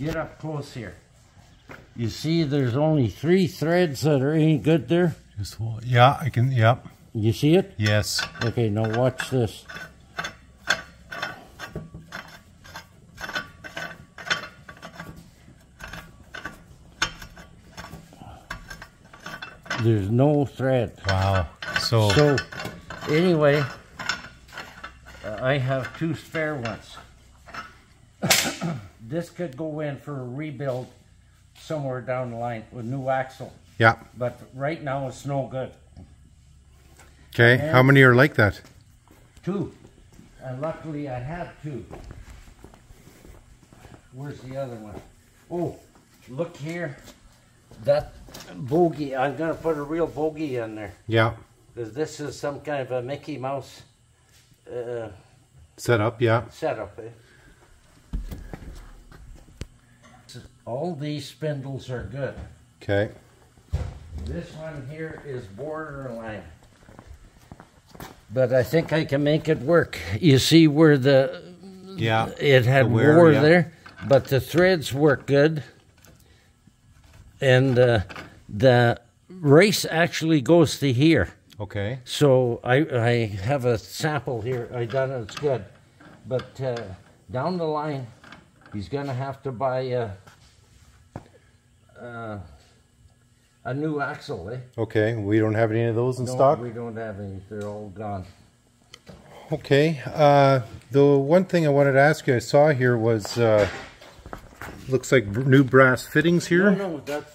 get up close here. You see there's only 3 threads that are any good there? Just hold, yeah, I can, yeah. You see it? Yes. Okay, now watch this. There's no thread. Wow. So anyway, I have 2 spare ones. This could go in for a rebuild somewhere down the line with new axle. yeah. But right now it's no good. Okay. And how many are like that? 2. And luckily I have 2. Where's the other one? Oh, look here. That bogey, I'm going to put a real bogey in there. Yeah. Because this is some kind of a Mickey Mouse Setup, yeah. setup. All these spindles are good. Okay. This one here is borderline. But I think I can make it work. You see where it had war there, but the threads work good. And the race actually goes to here. Okay. So I have a sample here. I done it. It's good. But down the line, he's going to have to buy a new axle, eh? Okay. We don't have any of those in No, stock? we don't have any. They're all gone. Okay. The one thing I wanted to ask you, I saw here was, looks like new brass fittings here. No, that's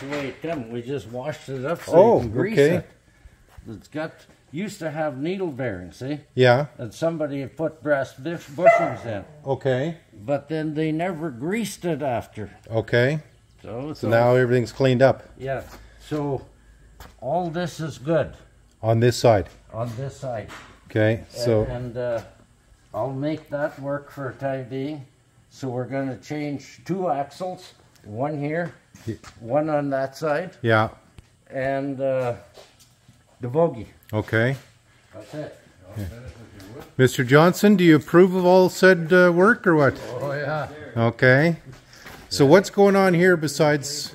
the way it comes. We just washed it up so you can grease it. It's got, used to have needle bearings, eh? Yeah. And somebody had put brass bushings in. Okay. But then they never greased it after. Okay. So now everything's cleaned up. Yeah. So all this is good. On this side. On this side. Okay. So. And I'll make that work for a time being. So we're going to change 2 axles. One here, one on that side. Yeah. And the bogey. Okay. That's it. Yeah. Mr. Johnson, do you approve of all said work or what? Oh, yeah. Okay. So what's going on here besides...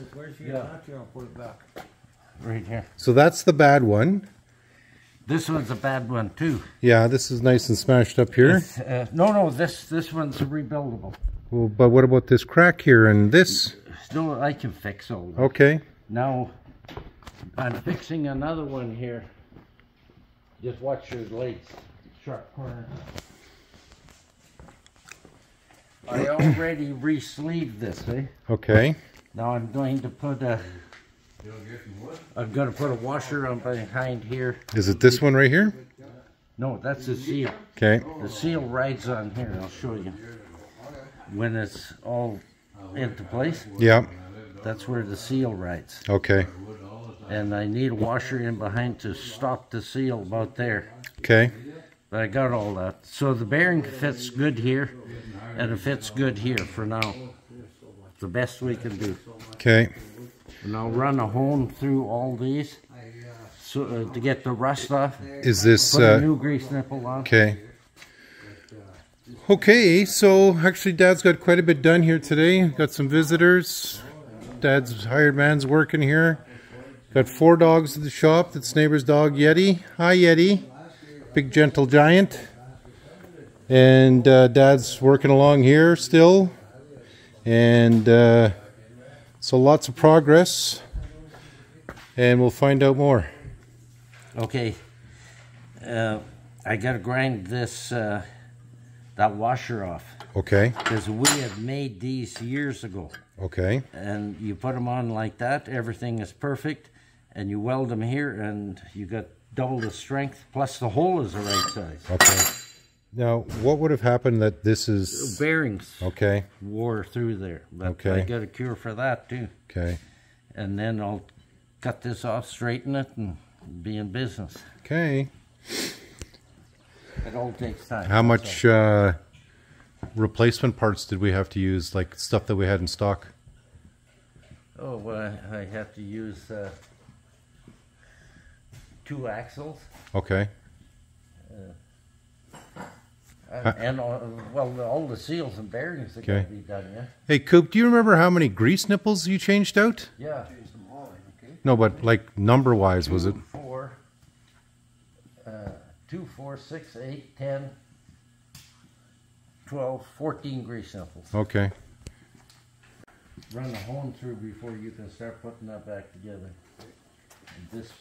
Right here. So that's the bad one. This one's a bad one too. Yeah, this is nice and smashed up here. No, this one's rebuildable. Well, but what about this crack here and this? No, I can fix all that. Okay. Now, I'm fixing another one here. Just watch your legs. Sharp corner. I already re-sleeved this, eh? Okay. Now I'm going to put a washer on behind here. Is it this one right here? No, that's the seal. Okay. The seal rides on here. I'll show you. When it's all into place. Yeah. That's where the seal rides. Okay. And I need a washer in behind to stop the seal about there. Okay. But I got all that. So the bearing fits good here, and it fits good here for now. It's the best we can do. Okay. And I'll run a hone through all these so to get the rust off. Is this... Put a new grease nipple on. Okay. Okay, so actually Dad's got quite a bit done here today. Got some visitors. Dad's hired man's working here. Got 4 dogs at the shop. That's neighbor's dog, Yeti. Hi, Yeti. Big gentle giant. And Dad's working along here still. And so lots of progress. And we'll find out more. Okay. I got to grind this, that washer off. Okay. Because we had made these years ago. Okay. And you put them on like that, everything is perfect. And you weld them here and you got double the strength, plus the hole is the right size. Okay. Now, what would have happened that this is... Bearings. Okay. Wore through there. But okay. I got a cure for that too. Okay. And then I'll cut this off, straighten it, and be in business. Okay. It all takes time. How much replacement parts did we have to use, like stuff that we had in stock? Oh, well, I have to use 2 axles. Okay. And well, all the seals and bearings that got to be done, yeah. Hey, Coop, do you remember how many grease nipples you changed out? Yeah. No, but like number-wise, was it? 2, 4, 6, 8, 10, 12, 14 grease nipples. Okay. Run the hone through before you can start putting that back together. And this is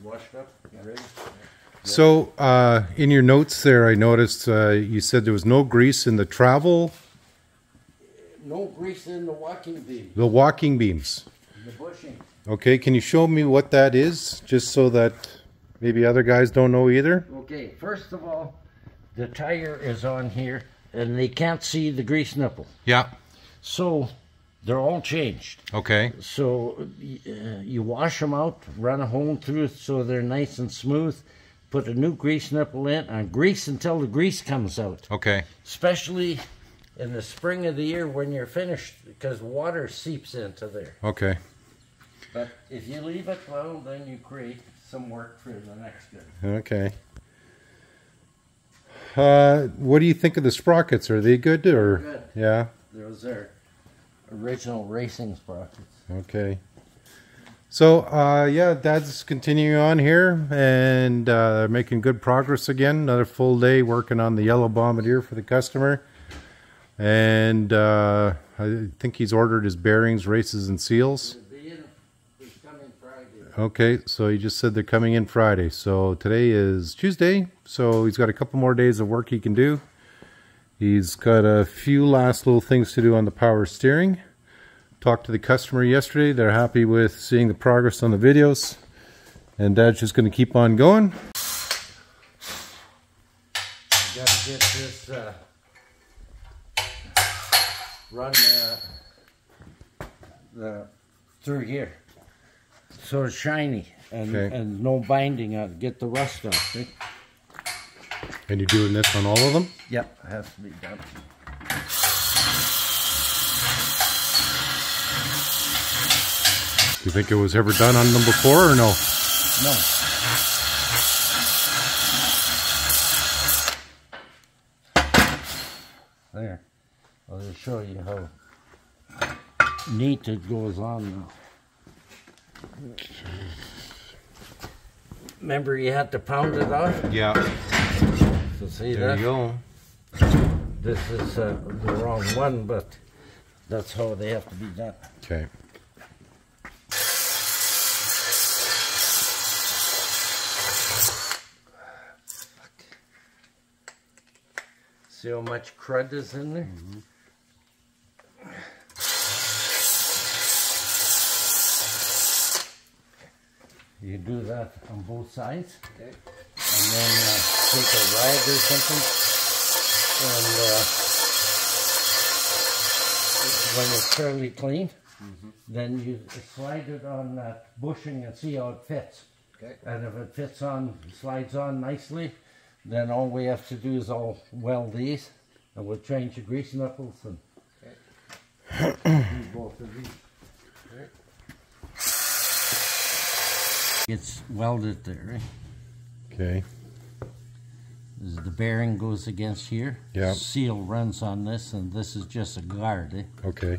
washed up, ready? So, in your notes there, I noticed you said there was no grease in the travel. No grease in the walking beam. The walking beams. The bushing. Okay, can you show me what that is, just so that maybe other guys don't know either? Okay, first of all, the tire is on here, and they can't see the grease nipple. Yeah. So, they're all changed. Okay. So, you wash them out, run a hone through it so they're nice and smooth, put a new grease nipple in, and grease until the grease comes out. Okay. Especially in the spring of the year when you're finished, because water seeps into there. Okay. But if you leave it, well, then you create some work for the next guy. Okay. What do you think of the sprockets? Are they good or? Good. Yeah. Those are original racing sprockets. Okay. So, yeah, Dad's continuing on here, and they're making good progress again. Another full day working on the yellow Bombardier for the customer. And I think he's ordered his bearings, races, and seals. Okay, so he just said they're coming in Friday. So today is Tuesday, so he's got a couple more days of work he can do. He's got a few last little things to do on the power steering. Talked to the customer yesterday. They're happy with seeing the progress on the videos. And Dad's just going to keep on going. You got to get this run through here. So it's shiny and no binding on it. Get the rust off. See? And you're doing this on all of them? Yep, it has to be done. Do you think it was ever done on number 4 or no? No. There. I'll just show you how neat it goes on now. Remember you had to pound it off? Yeah. So see there that? you go. This is the wrong one, but that's how they have to be done. Okay. See how much crud is in there? Mm-hmm. You do that on both sides, okay. And then take a rag or something, and when it's fairly clean, then you slide it on that bushing and see how it fits. Okay. And if it fits on, slides on nicely, then all we have to do is all weld these, and we'll change the grease knuckles and do both of these. Okay. It's welded there, right? Okay. The bearing goes against here. Yeah. Seal runs on this, and this is just a guard, eh? Okay.